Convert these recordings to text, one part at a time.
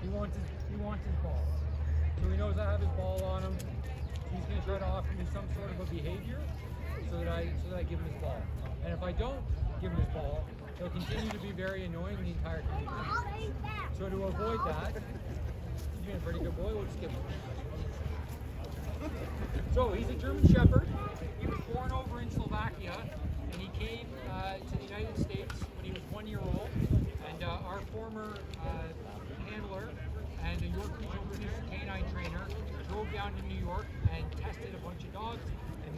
He wants his ball. So he knows I have his ball on him. He's going to try to offer me some sort of a behavior so that I give him his ball. And if I don't give him his ball, he'll continue to be very annoying the entire time. So to avoid that, he's being a pretty good boy. We'll just give him. So he's a German Shepherd. He was born over in Slovakia, and he came to the United States when he was 1 year old. And our former handler and a York Regional Producer canine trainer drove down to New York and tested a bunch of dogs, and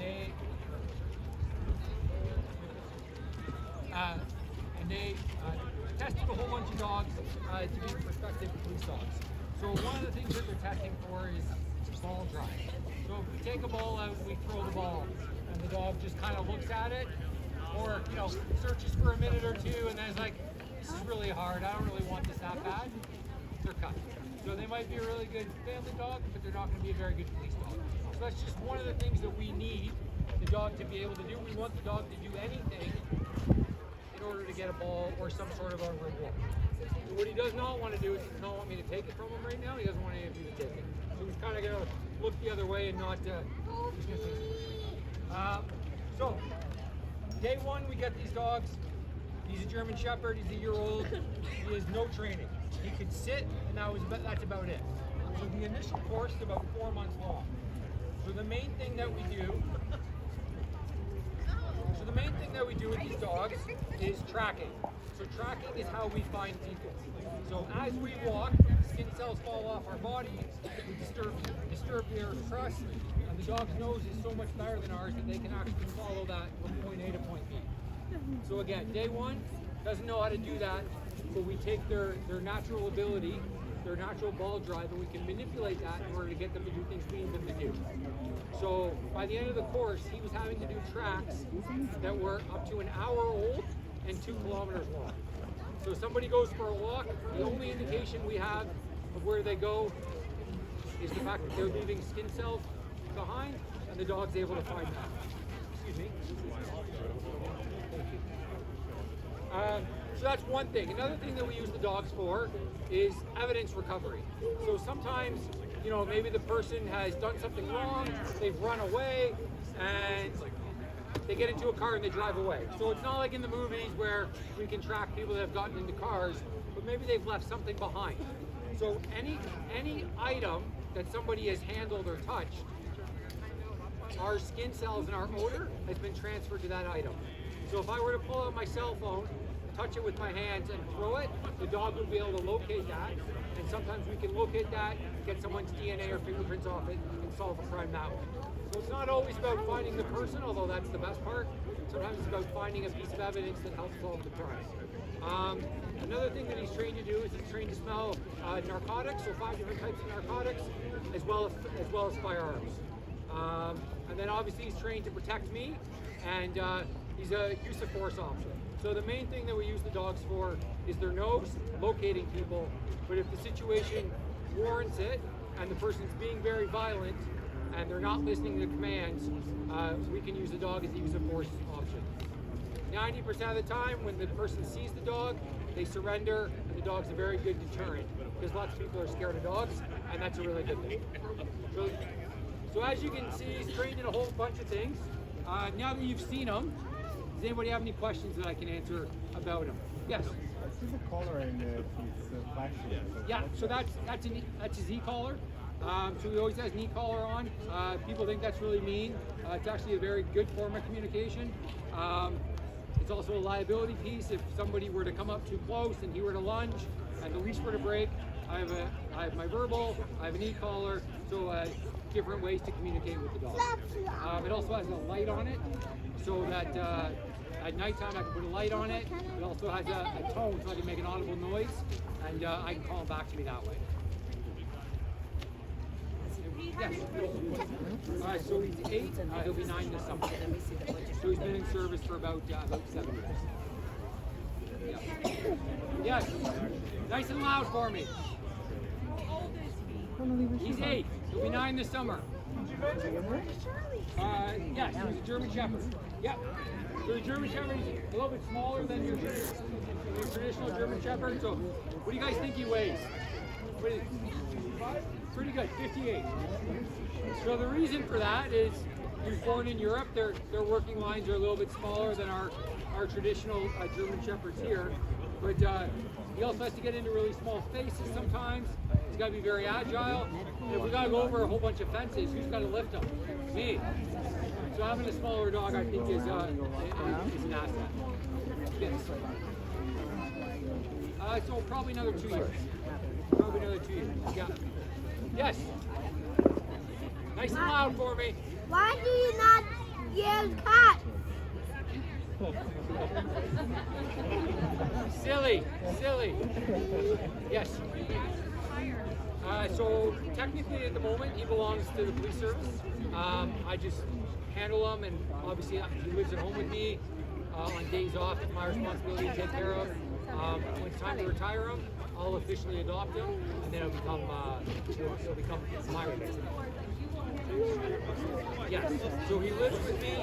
they tested a whole bunch of dogs to be prospective police dogs. So one of the things that they're testing for is ball drive. So if we take a ball out, we throw the ball, and the dog just kind of looks at it, or searches for a minute or two, and then it's like, this is really hard, I don't really want this that bad, they're cut. So they might be a really good family dog, but they're not going to be a very good police dog. So that's just one of the things that we need the dog to be able to do. We want the dog to do anything in order to get a ball or some sort of a reward. So what he does not want to do is he does not want me to take it from him right now. He doesn't want any of you to take it. So he's kind of going to look the other way and not, he's going to take it. So, day one we get these dogs. He's a German Shepherd, he's a year old, he has no training. He could sit, and that's about it. So the initial course is about 4 months long. So the main thing that we do with these dogs is tracking. So tracking is how we find people. So as we walk, skin cells fall off our bodies, we disturb their trust, and the dog's nose is so much better than ours that they can actually follow that from point A to point B. So again, day one, doesn't know how to do that, but we take their natural ability, their natural ball drive, and we can manipulate that in order to get them to do things we need them to do. So by the end of the course, he was having to do tracks that were up to an hour old and 2 kilometers long. So somebody goes for a walk, the only indication we have of where they go is the fact that they're leaving skin cells behind, and the dog's able to find that. Excuse me. So that's one thing. Another thing that we use the dogs for is evidence recovery. So sometimes, maybe the person has done something wrong, they've run away, and they get into a car and they drive away. So it's not like in the movies where we can track people that have gotten into cars, but maybe they've left something behind. So any item that somebody has handled or touched, our skin cells and our odor has been transferred to that item. So if I were to pull out my cell phone, touch it with my hands and throw it, the dog would be able to locate that. And sometimes we can locate that, get someone's DNA or fingerprints off it, and solve a crime that way. So it's not always about finding the person, although that's the best part. Sometimes it's about finding a piece of evidence that helps solve the crime. Another thing that he's trained to do is he's trained to smell narcotics, so 5 different types of narcotics, as well as firearms. And then obviously he's trained to protect me, and he's a use of force officer. So the main thing that we use the dogs for is their nose, locating people, but if the situation warrants it, and the person's being very violent, and they're not listening to commands, we can use the dog as a use of force option. 90% of the time, when the person sees the dog, they surrender, and the dog's a very good deterrent, because lots of people are scared of dogs, and that's a really good thing. So as you can see, he's trained in a whole bunch of things. Now that you've seen him, does anybody have any questions that I can answer about him? Yes? I see the collar and his flashing. Yeah, so that's his e-collar. So he always has an e-collar on. People think that's really mean. It's actually a very good form of communication. It's also a liability piece. If somebody were to come up too close and he were to lunge and the leash were to break, I have my verbal, I have an e-collar, so different ways to communicate with the dog. It also has a light on it, so that at nighttime I can put a light on it. It also has a tone, so I can make an audible noise, and I can call him back to me that way. Yes. So he's 8, he'll be 9 this summer. So he's been in service for about 7 years. Yeah. Yes. Nice and loud for me. He's 8. He'll be 9 this summer. Yes, he's a German Shepherd. Yep. So the German Shepherd is a little bit smaller than your traditional German Shepherd. So what do you guys think he weighs? What is it? Pretty good, 58. So the reason for that is he was born in Europe. Their working lines are a little bit smaller than our traditional German Shepherds here. But he also has to get into really small spaces sometimes. He's got to be very agile. And if we got to go over a whole bunch of fences, who's got to lift him? Me. So having a smaller dog, I think, is an asset. Yes. So probably another 2 years. Probably another 2 years. Yeah. Yes. Nice and loud for me. Why do you not use cats? Silly. Yes. So technically at the moment he belongs to the police service. I just handle him, and obviously he lives at home with me on days off. It's my responsibility to take care of. When it's time to retire him, I'll officially adopt him, and then it'll become my responsibility. Yes. So he lives with me.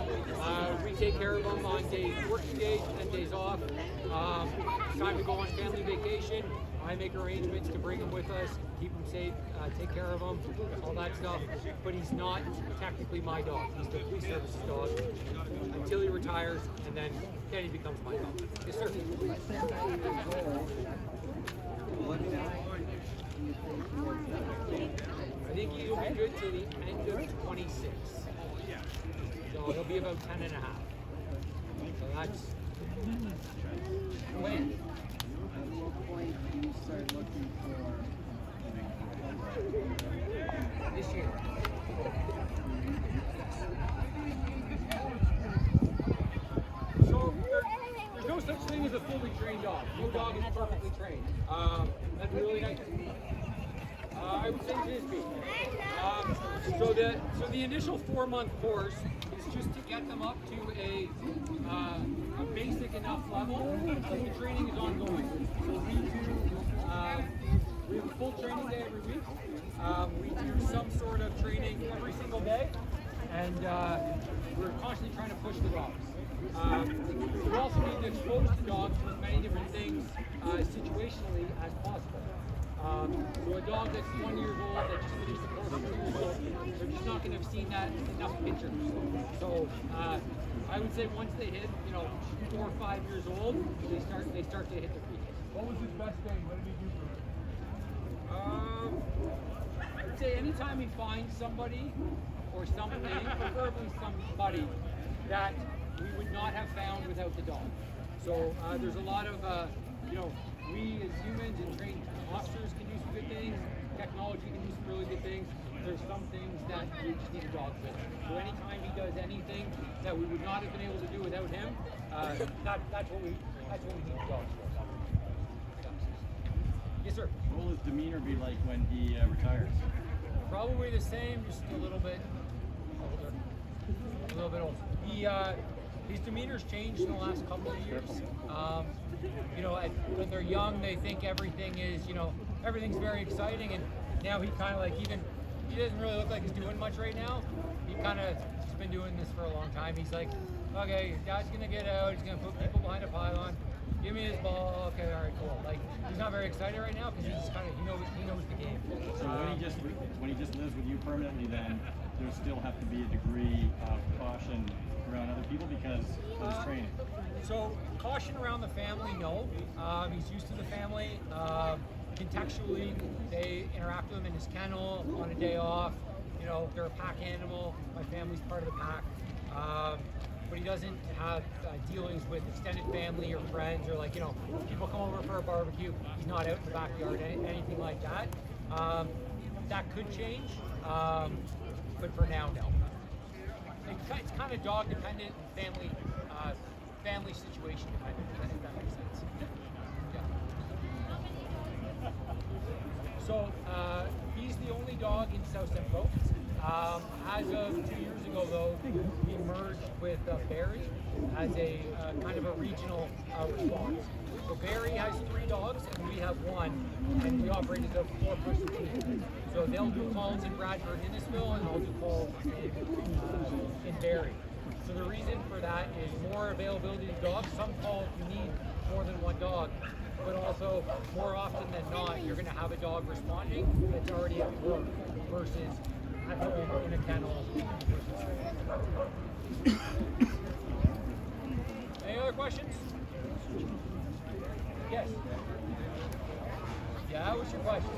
We take care of him on working days and days off. It's time to go on family vacation. I make arrangements to bring him with us, keep him safe, take care of him, all that stuff. But he's not technically my dog. He's the police service's dog until he retires, and then he becomes my dog. Yes, sir. I think he'll be good till the end of 26. So he'll be about 10 and a half. So that's when. This year. So there's no such thing as a fully trained dog. No dog is perfectly trained. That's really nice. I would say Bisbee. So the initial 4-month course is just to get them up to a basic enough level, but the training is ongoing. So we have a full training day every week. We do some sort of training every single day, and we're constantly trying to push the dogs. We also need to expose the dogs to as many different things situationally as possible. So a dog that's 1 year old that just finished the course 2 years old, they're just not going to have seen that enough pictures. So I would say once they hit 4 or 5 years old, they start to hit their feet. What was his best thing? What did he do for him? I would say anytime he finds somebody or something, preferably somebody that we would not have found without the dog. So there's a lot of, we as humans and trained officers can do some good things. Technology can do some really good things. There's some things that we just need a dog for. So anytime he does anything that we would not have been able to do without him, that's what we need dogs for. Yes, sir. What will his demeanor be like when he retires? Probably the same, just a little bit older. A little bit older. His demeanor's changed in the last couple of years. When they're young, they think everything is, everything's very exciting, and now he kind of he doesn't really look like he's doing much right now. He kind of has been doing this for a long time. He's like, okay, your dad's gonna get out, he's gonna put people behind a pylon, give me his ball, okay, all right, cool. He's not very excited right now because he's kind of, he knows the game. So when he just lives with you permanently, then there still have to be a degree of caution around other people because of his training. So caution around the family, no. He's used to the family. Contextually, they interact with him in his kennel on a day off. If they're a pack animal, my family's part of the pack. But he doesn't have dealings with extended family or friends or people come over for a barbecue. He's not out in the backyard, anything like that. That could change, but for now, no. It's kind of dog dependent, family situation dependent, if that makes sense. Yeah. So he's the only dog in South Simcoe. As of 2 years ago, though, we merged with Barry as a kind of a regional response. So Barry has 3 dogs and we have 1, and we operate as a 4-person team. So they'll do calls in Bradford, Innisfil, and I'll do calls in Barry. So the reason for that is more availability of dogs. Some calls you need more than 1 dog. but also more often than not, you're going to have a dog responding that's already at work versus at home in a kennel. Any other questions? Yes. Yeah, what's your question?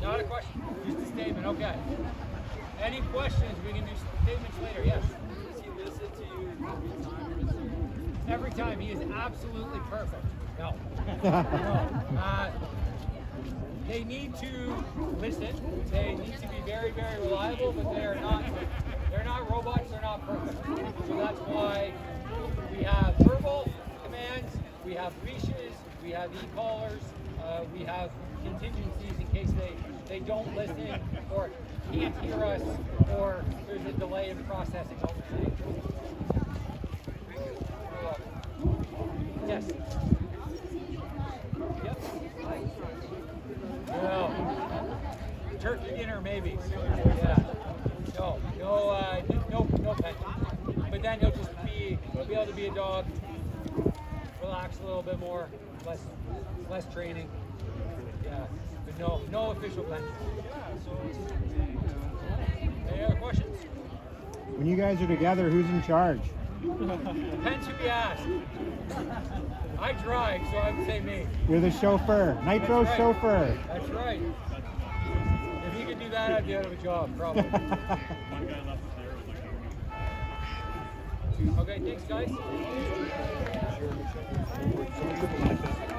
Not a question, just a statement. Okay. Any questions? We can do statements later. Yes. Does he listen to you every time? Every time. He is absolutely perfect. No. No. They need to listen. They need to be very, very reliable, but they're not robots. They're not perfect. So that's why we have verbal commands, we have leashes, we have e-collars, we have contingencies in case they don't listen or can't hear us or there's a delay in processing what we're saying. Yes. Yep. Well, turkey dinner maybe. Yeah. No pet. But then he'll just be able to be a dog, relax a little bit more, less training. Yeah. But no official pension. Any other questions? When you guys are together, who's in charge? Depends who you ask. I drive, so I would say me. You're the chauffeur, Nitro That's right. chauffeur. That's right. If he could do that, I'd be out of a job, probably. One guy left there was like, Okay, thanks, guys.